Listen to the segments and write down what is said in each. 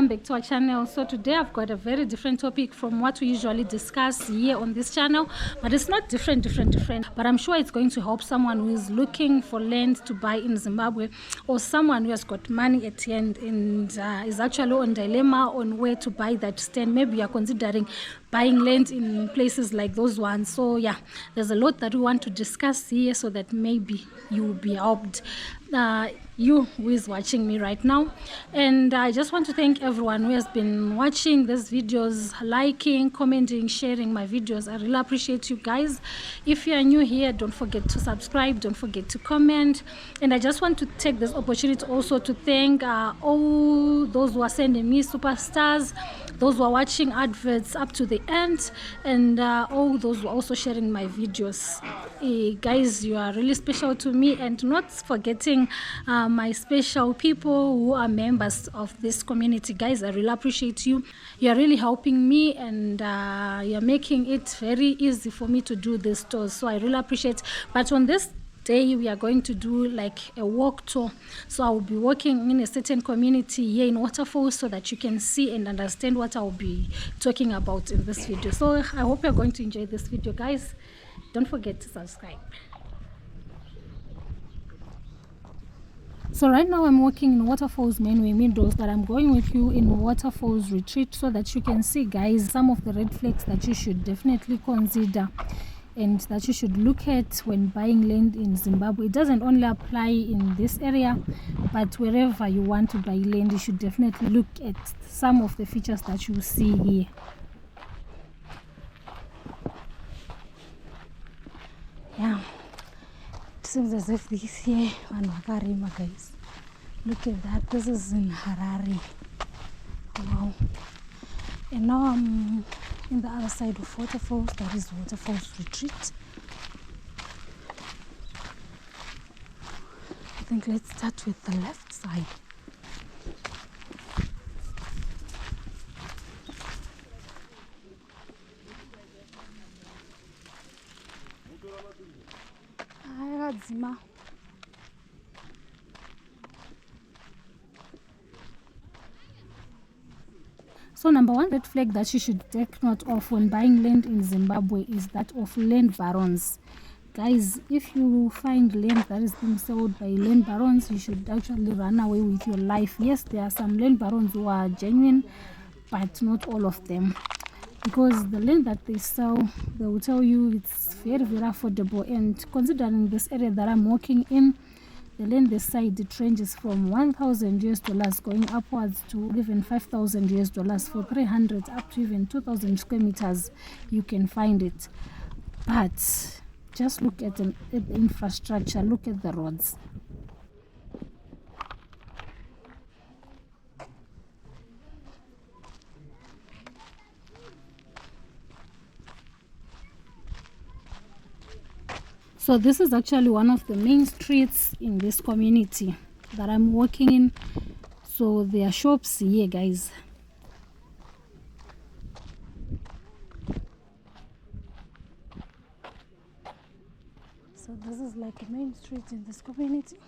welcome back to our channel. So today I've got a very different topic from what we usually discuss here on this channel, but it's not different, but I'm sure it's going to help someone who is looking for land to buy in Zimbabwe, or someone who has got money at the end and is actually on dilemma on where to buy that stand. Maybe you're considering buying land in places like those ones. So yeah, there's a lot that we want to discuss here so that maybe you will be helped, you who is watching me right now. And I just want to thank everyone who has been watching these videos, liking, commenting, sharing my videos. I really appreciate you guys. If you are new here, don't forget to subscribe, don't forget to comment. And I just want to take this opportunity also to thank all those who are sending me superstars, those who are watching adverts up to the end, and all those who are also sharing my videos. Guys, you are really special to me, and not forgetting my special people who are members of this community. Guys, I really appreciate you. You're really helping me, and you're making it very easy for me to do this tours, so I really appreciate. But on this day we are going to do like a walk tour, so I will be walking in a certain community here in Waterfalls so that you can see and understand what I will be talking about in this video. So I hope you're going to enjoy this video, guys. Don't forget to subscribe. So right now I'm walking in Waterfalls Mainway Meadows, but I'm going with you in Waterfalls Retreat so that you can see, guys, some of the red flags that you should definitely consider and that you should look at when buying land in Zimbabwe. It doesn't only apply in this area, but wherever you want to buy land, you should definitely look at some of the features that you see here. Yeah, it seems as if this here one Wakarima, guys. Look at that. This is in Harare. Wow. And now I'm in the other side of Waterfalls. That is Waterfalls Retreat. I think let's start with the left side. So number one red flag that you should take note of when buying land in Zimbabwe is that of land barons. Guys, if you find land that is being sold by land barons, you should actually run away with your life. Yes, there are some land barons who are genuine, but not all of them, because the land that they sell, they will tell you it's very affordable. And considering this area that I'm walking in, the land this side, it ranges from $1,000 going upwards to even $5,000 for 300 up to even 2,000 square meters. You can find it, but just look at the infrastructure, look at the roads. So this is actually one of the main streets in this community that I'm walking in. So there are shops here, guys. So this is like a main street in this community.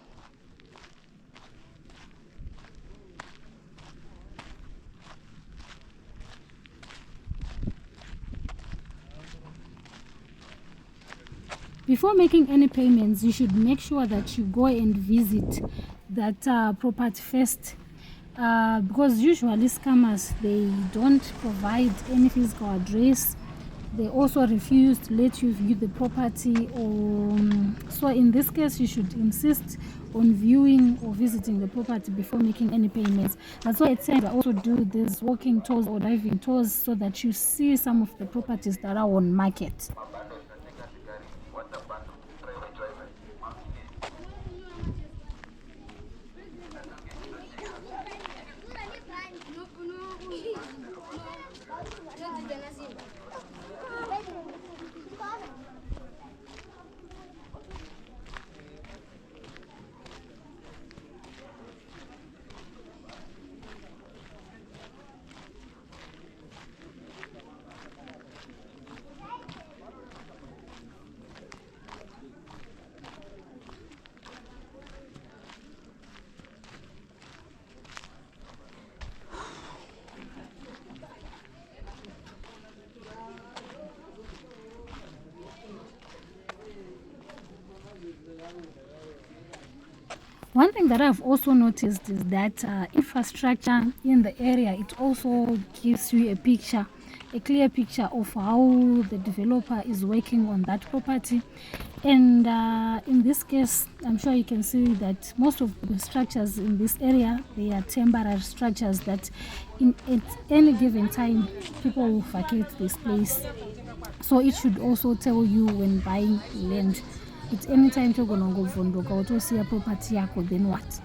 Before making any payments, you should make sure that you go and visit that property first, because usually scammers, they don't provide any physical address. They also refuse to let you view the property, so in this case you should insist on viewing or visiting the property before making any payments. That's why at times I also do these walking tours or driving tours so that you see some of the properties that are on market. One thing that I've also noticed is that infrastructure in the area, it also gives you a clear picture of how the developer is working on that property. And in this case, I'm sure you can see that most of the structures in this area, they are temporary structures that at any given time, people will vacate this place. So it should also tell you when buying land, it's any time you're gonna go vondoka to see a property yako, then what?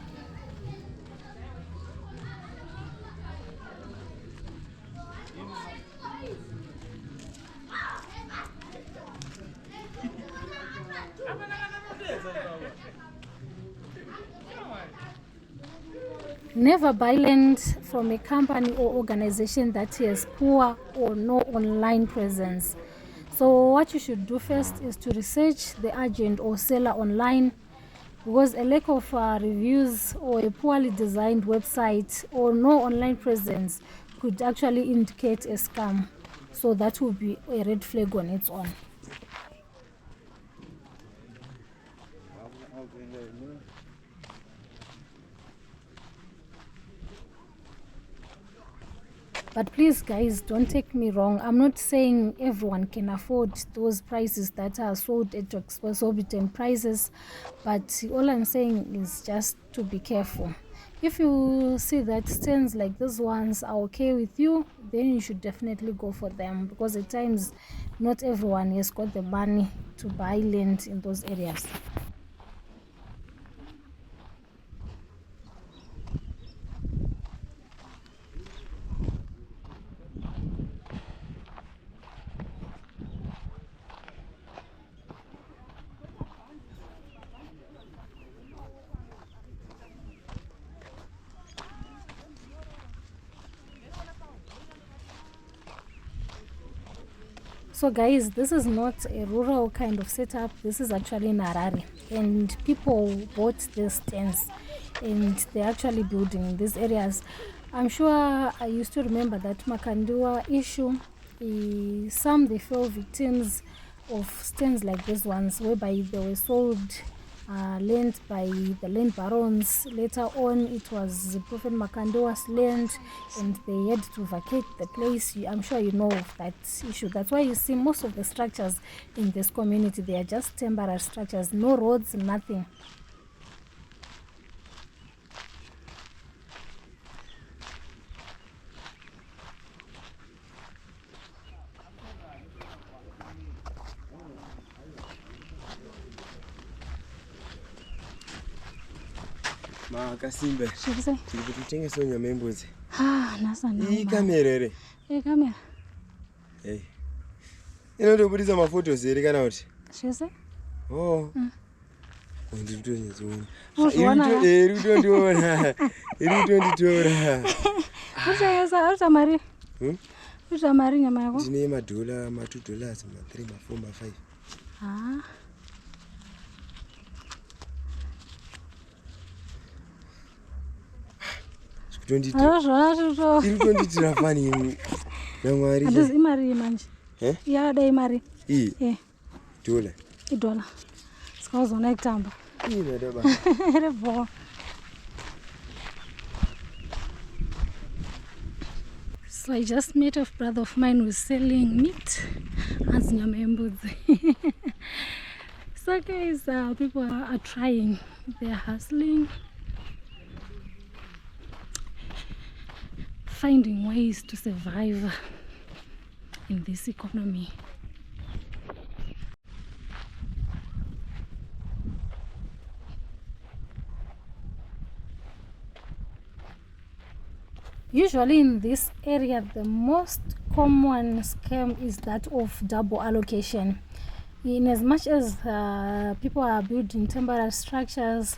Never buy land from a company or organization that has poor or no online presence. So what you should do first is to research the agent or seller online, because a lack of reviews or a poorly designed website or no online presence could actually indicate a scam. So that will be a red flag on its own. But please guys, don't take me wrong. I'm not saying everyone can afford those prices that are sold at exorbitant prices, but all I'm saying is just to be careful. If you see that stands like these ones are okay with you, then you should definitely go for them, because at times not everyone has got the money to buy land in those areas. So guys, this is not a rural kind of setup. This is actually in Harare, and people bought these tents and they're actually building in these areas. I'm sure I used to remember that Makandua issue. Some they fell victims of stands like these ones, whereby they were sold land by the land barons. Later on, it was Prophet Makandua's land, and they had to vacate the place. I'm sure you know of that issue. That's why you see most of the structures in this community, they are just temporary structures, no roads, nothing. Makasimbe. Shivise. Tikutengesa nyama yembuzi. Nasa na. Iyi kamera ere. Kamera. Inotobudisa mafotos ere kana kuti? Shivise. Oh. Ndiri kutonyatsona. Iri kutondiona. Iri kutonditora. Uta mari. Uta mari nyama yako? Ndine $2, $3, $4, $5. Iri kunditira fani namwari. Adizi imari manje. Yada imari. $1. $1. Sikawuzona ikutamba. Ndaba. Rebo. So I just met a brother of mine who's selling meat. As nyama yembuzi. So guys, people are trying. They're hustling. Finding ways to survive in this economy. Usually in this area, the most common scam is that of double allocation. In as much as people are building temporary structures,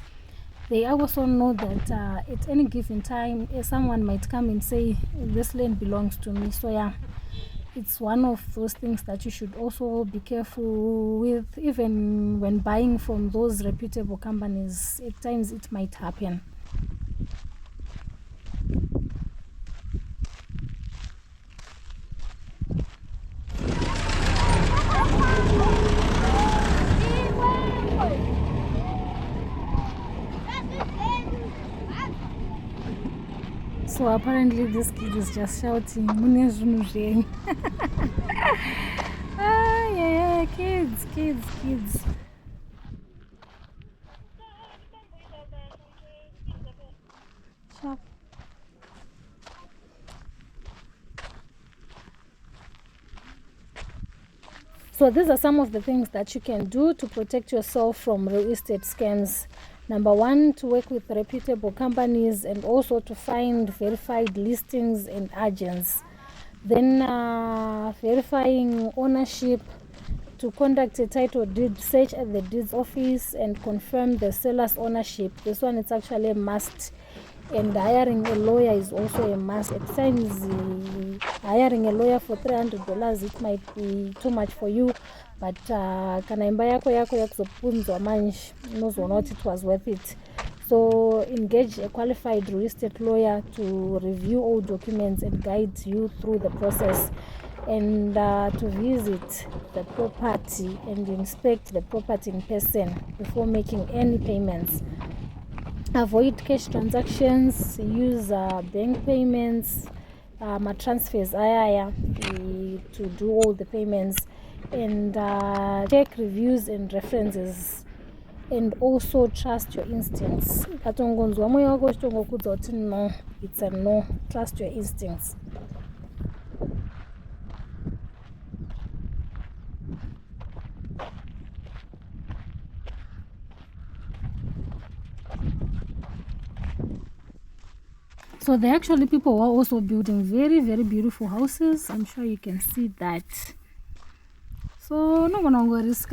they also know that at any given time, someone might come and say, this land belongs to me. So yeah, it's one of those things that you should also be careful with, even when buying from those reputable companies. At times it might happen. So apparently this kid is just shouting, "Mune zvinhu zvenyu." Yeah, kids. Sharp. So these are some of the things that you can do to protect yourself from real estate scams. Number one, to work with reputable companies and also to find verified listings and agents. Then verifying ownership, to conduct a title deed search at the deeds office and confirm the seller's ownership. This one is actually a must. And hiring a lawyer is also a must. At times, hiring a lawyer for $300, it might be too much for you, but kana imba yako yakuzopunzwa manje unozoona kuti it was worth it. So engage a qualified real estate lawyer to review all documents and guide you through the process, and to visit the property and inspect the property in person before making any payments. Avoid cash transactions, use bank payments, transfers to do all the payments, and check reviews and references, and also trust your instincts. Katongonzwa moyo wako uchitongokudza kuti no, it's a no. Trust your instincts. So there are actually people who are also building very, very beautiful houses. I'm sure you can see that. So no gonna go risk.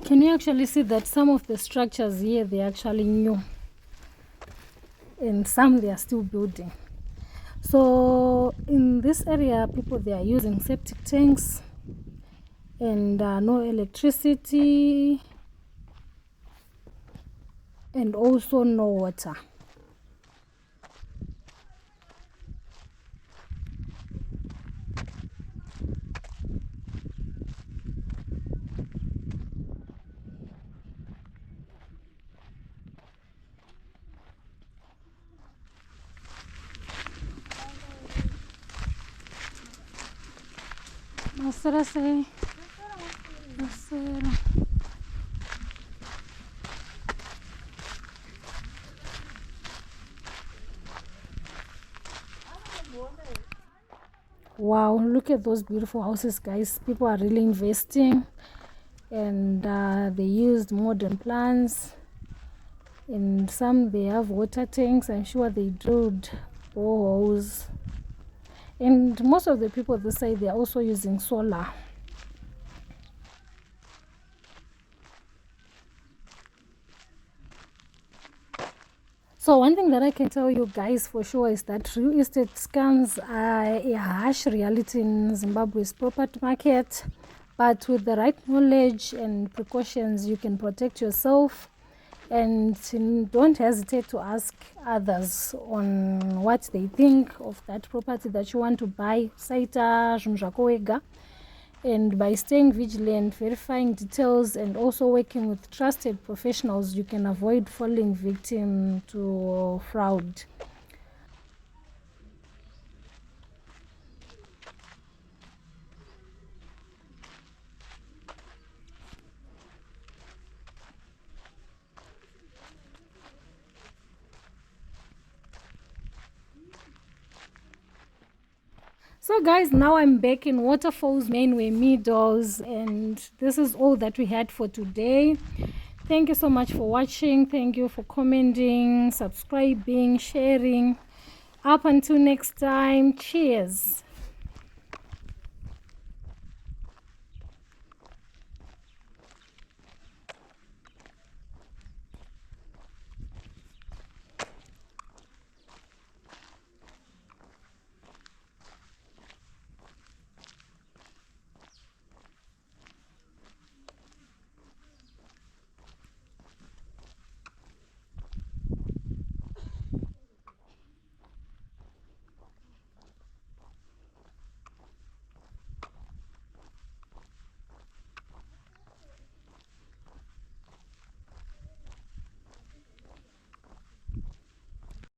Can you actually see that some of the structures here, they're actually new, and some they are still building. So in this area, people, they are using septic tanks and no electricity and also no water. Wow, look at those beautiful houses, guys. People are really investing, and they used modern plants, and some they have water tanks. I'm sure they drilled boreholes, and most of the people this side, they are also using solar. So one thing that I can tell you guys for sure is that real estate scams are a harsh reality in Zimbabwe's property market, but with the right knowledge and precautions, you can protect yourself, and don't hesitate to ask others on what they think of that property that you want to buy. Saita zvinhu zvako wega. And by staying vigilant, verifying details, and also working with trusted professionals, you can avoid falling victim to fraud. So guys, now I'm back in Waterfalls Mainway Meadows, and this is all that we had for today. Thank you so much for watching. Thank you for commenting, subscribing, sharing. Up until next time, cheers.